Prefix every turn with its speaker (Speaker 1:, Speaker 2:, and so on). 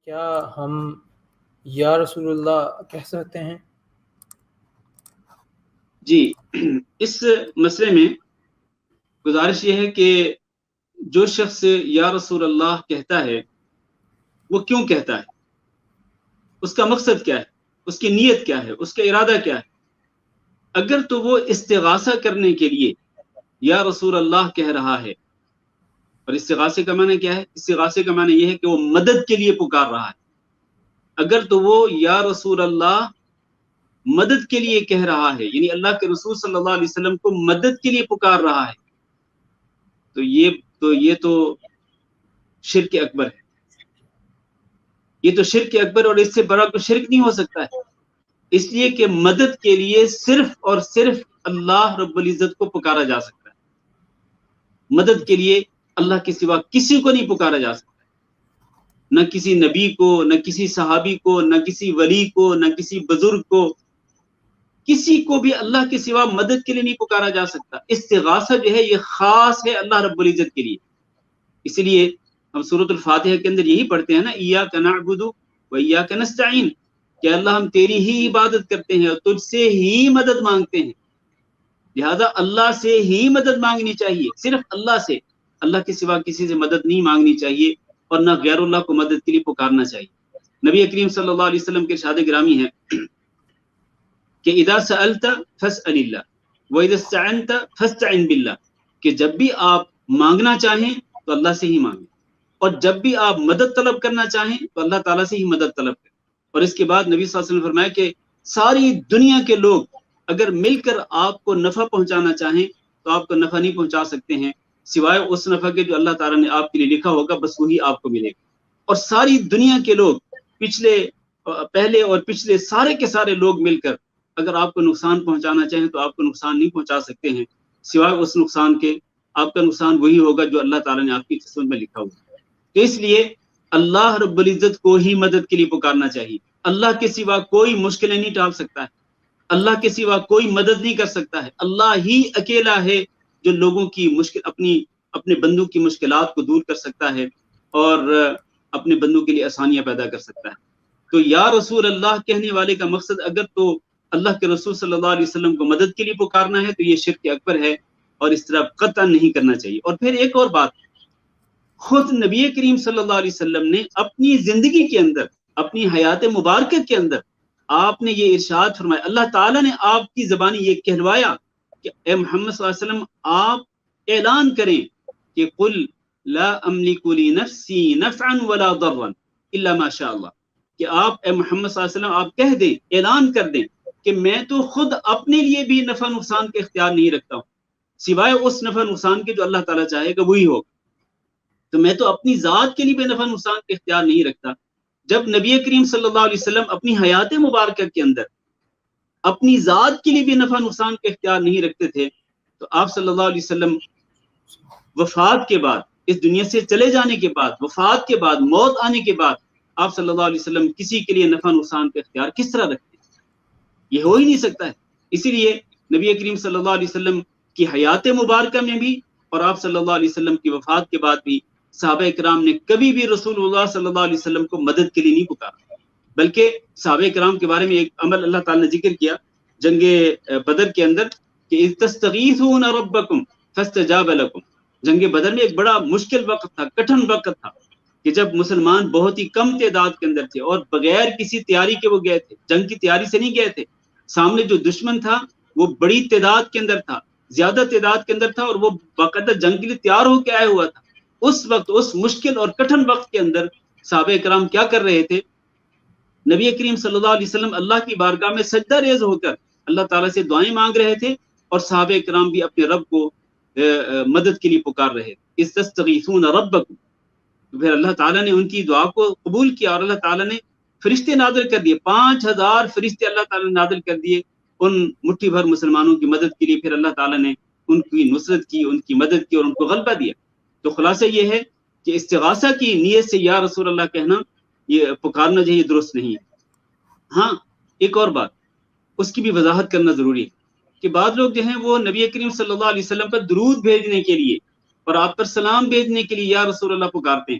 Speaker 1: کیا ہم یا رسول اللہ کہہ سکتے ہیں؟
Speaker 2: جی، اس مسئلے میں گزارش یہ ہے کہ جو شخص یا رسول اللہ کہتا ہے وہ کیوں کہتا ہے، اس کا مقصد کیا ہے، اس کی نیت کیا ہے، اس کا ارادہ کیا ہے۔ اگر تو وہ استغاثہ کرنے کے لیے یا رسول اللہ کہہ رہا ہے، اور استغاثے کا معنی کیا ہے؟ استغاثے کا معنی یہ ہے کہ وہ مدد کے لیے پکار رہا ہے۔ اگر تو وہ یا رسول اللہ مدد کے لیے کہہ رہا ہے، یعنی اللہ کے رسول صلی اللہ علیہ وسلم کو مدد کے لیے پکار رہا ہے، تو یہ تو شرک اکبر ہے۔ یہ تو شرک اکبر، اور اس سے بڑا کوئی شرک نہیں ہو سکتا ہے، اس لیے کہ مدد کے لیے صرف اور صرف اللہ رب العزت کو پکارا جا سکتا ہے۔ مدد کے لیے اللہ کے سوا کسی کو نہیں پکارا جا سکتا، نہ کسی نبی کو، نہ کسی صحابی کو، نہ کسی ولی کو، نہ کسی بزرگ کو، کسی کو بھی اللہ کے سوا مدد کے لیے نہیں پکارا جا سکتا۔ استغاثہ جو ہے یہ خاص ہے اللہ رب العزت کے لیے۔ اسی لیے ہم سورۃ الفاتحہ کے اندر یہی پڑھتے ہیں نا، ایاک نعبد و ایاک نستعین، کہ اللہ ہم تیری ہی عبادت کرتے ہیں اور تجھ سے ہی مدد مانگتے ہیں۔ لہذا اللہ سے ہی مدد مانگنی چاہیے، صرف اللہ سے، اللہ کے سوا کسی سے مدد نہیں مانگنی چاہیے، اور نہ غیر اللہ کو مدد کے لیے پکارنا چاہیے۔ نبی کریم صلی اللہ علیہ وسلم کے ارشاد گرامی ہے کہ اذا سألت فاسأل اللہ واذا استعنت فاستعن باللہ، کہ جب بھی آپ مانگنا چاہیں تو اللہ سے ہی مانگیں، اور جب بھی آپ مدد طلب کرنا چاہیں تو اللہ تعالیٰ سے ہی مدد طلب کریں۔ اور اس کے بعد نبی صلی اللہ علیہ وسلم نے فرمایا کہ ساری دنیا کے لوگ اگر مل کر آپ کو نفع پہنچانا چاہیں تو آپ کو نفع نہیں پہنچا سکتے ہیں، سوائے اس نفع کے جو اللہ تعالیٰ نے آپ کے لیے لکھا ہوگا، بس وہی آپ کو ملے گا۔ اور ساری دنیا کے لوگ، پہلے اور پچھلے سارے کے سارے لوگ مل کر اگر آپ کو نقصان پہنچانا چاہیں تو آپ کو نقصان نہیں پہنچا سکتے ہیں، سوائے اس نقصان کے آپ کا نقصان وہی ہوگا جو اللہ تعالیٰ نے آپ کی قسمت میں لکھا ہوگا۔ تو اس لیے اللہ رب العزت کو ہی مدد کے لیے پکارنا چاہیے۔ اللہ کے سوا کوئی مشکلیں نہیں ٹال سکتا ہے، اللہ کے سوا کوئی مدد نہیں کر سکتا ہے۔ اللہ ہی اکیلا ہے جو لوگوں کی اپنے بندوں کی مشکلات کو دور کر سکتا ہے اور اپنے بندوں کے لیے آسانیاں پیدا کر سکتا ہے۔ تو یا رسول اللہ کہنے والے کا مقصد اگر تو اللہ کے رسول صلی اللہ علیہ وسلم کو مدد کے لیے پکارنا ہے تو یہ شرک اکبر ہے، اور اس طرح قطعا نہیں کرنا چاہیے۔ اور پھر ایک اور بات، خود نبی کریم صلی اللہ علیہ وسلم نے اپنی زندگی کے اندر، اپنی حیات مبارکہ کے اندر آپ نے یہ ارشاد فرمایا، اللہ تعالیٰ نے آپ کی زبانی یہ کہلوایا کہ اے محمد صلی اللہ علیہ وسلم آپ اعلان کریں کہ قل لا املک لنفسی نفعا ولا ضرا الا ما شاء اللہ، کہ آپ اے محمد صلی اللہ علیہ وسلم آپ کہہ دیں، اعلان کر دیں کہ میں تو خود اپنے لیے بھی نفع نقصان کے اختیار نہیں رکھتا ہوں، سوائے اس نفع نقصان کے جو اللہ تعالیٰ چاہے گا وہی ہوگا۔ تو میں تو اپنی ذات کے لیے بھی نفع نقصان کے اختیار نہیں رکھتا۔ جب نبی کریم صلی اللہ علیہ وسلم اپنی حیات مبارکہ کے اندر اپنی ذات کے لیے بھی نفع نقصان کے اختیار نہیں رکھتے تھے، تو آپ صلی اللہ علیہ وسلم وفات کے بعد، اس دنیا سے چلے جانے کے بعد، وفات کے بعد، موت آنے کے بعد، آپ صلی اللہ علیہ وسلم کسی کے لیے نفع نقصان کا اختیار کس طرح رکھتے ہیں؟ یہ ہو ہی نہیں سکتا ہے۔ اسی لیے نبی کریم صلی اللہ علیہ وسلم کی حیات مبارکہ میں بھی اور آپ صلی اللہ علیہ وسلم کی وفات کے بعد بھی صحابہ کرام نے کبھی بھی رسول اللہ صلی اللہ علیہ وسلم کو مدد کے لیے نہیں پکارا، بلکہ صحابہ کرام کے بارے میں ایک عمل اللہ تعالیٰ نے ذکر کیا جنگ بدر کے اندر کہ اذ تستغیثون ربکم فاستجاب لکم۔ جنگ بدر میں ایک بڑا مشکل وقت تھا، کٹھن وقت تھا، کہ جب مسلمان بہت ہی کم تعداد کے اندر تھے اور بغیر کسی تیاری کے وہ گئے تھے، جنگ کی تیاری سے نہیں گئے تھے، سامنے جو دشمن تھا وہ بڑی تعداد کے اندر تھا، زیادہ تعداد کے اندر تھا، اور وہ باقاعدہ جنگ کے لیے تیار ہو کے آیا ہوا تھا۔ اس وقت، اس مشکل اور کٹھن وقت کے اندر صحابہ کرام کیا کر رہے تھے؟ نبی کریم صلی اللہ علیہ وسلم اللہ کی بارگاہ میں سجدہ ریز ہو کر اللہ تعالیٰ سے دعائیں مانگ رہے تھے، اور صحابہ کرام بھی اپنے رب کو مدد کے لیے پکار رہے تھے۔ اذ تستغیثون ربکم، تو پھر اللہ تعالیٰ نے ان کی دعا کو قبول کیا، اور اللہ تعالیٰ نے فرشتے نازل کر دیے، 5000 فرشتے اللہ تعالیٰ نے نازل کر دیے ان مٹھی بھر مسلمانوں کی مدد کے لیے۔ پھر اللہ تعالیٰ نے ان کی نصرت کی، ان کی مدد کی، اور ان کو غلبہ دیا۔ تو خلاصہ یہ ہے کہ استغاثہ کی نیت سے یا رسول اللہ کہنا، یہ پکارنا جو ہے یہ درست نہیں ہے۔ ہاں، ایک اور بات اس کی بھی وضاحت کرنا ضروری ہے کہ بعض لوگ جو ہیں وہ نبی کریم صلی اللہ علیہ وسلم پر درود بھیجنے کے لیے اور آپ پر سلام بھیجنے کے لیے یا رسول اللہ پکارتے ہیں،